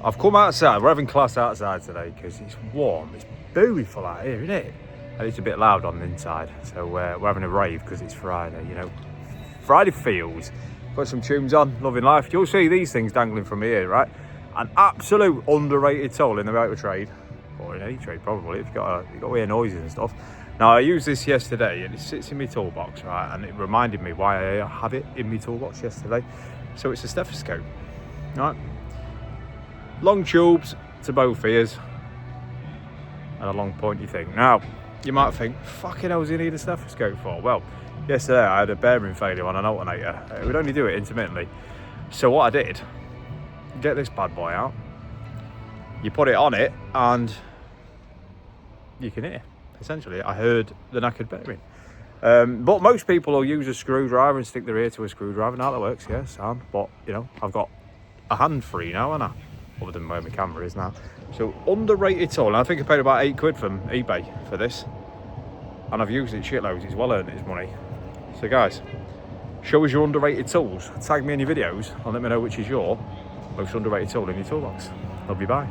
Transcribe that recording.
I've come outside, we're having class outside today because it's warm, it's beautiful out here, isn't it? And it's a bit loud on the inside, so we're having a rave because it's Friday, you know. Friday feels. Got some tunes on, loving life. You'll see these things dangling from here, right? An absolute underrated tool in the motor trade, or in any trade probably, if you've got to hear noises and stuff. Now I used this yesterday and it sits in my toolbox, right? And it reminded me why I have it in my toolbox yesterday. So it's a stethoscope, right? Long tubes to both ears and a long pointy thing. Now, you might think, fucking hell does he need a stethoscope for? Well, yesterday I had a bearing failure on an alternator. It would only do it intermittently. So what I did, get this bad boy out, you put it on it and you can hear. Essentially, I heard the knackered bearing. But most people will use a screwdriver and stick their ear to a screwdriver. Now that works, yeah, sound. But, you know, I've got a hand free now, haven't I? Other than where my camera is now. So, underrated tool. And I think I paid about £8 from eBay for this. And I've used it shitloads. It's well earned its money. So, guys, show us your underrated tools. Tag me in your videos and let me know which is your most underrated tool in your toolbox. Love you, bye.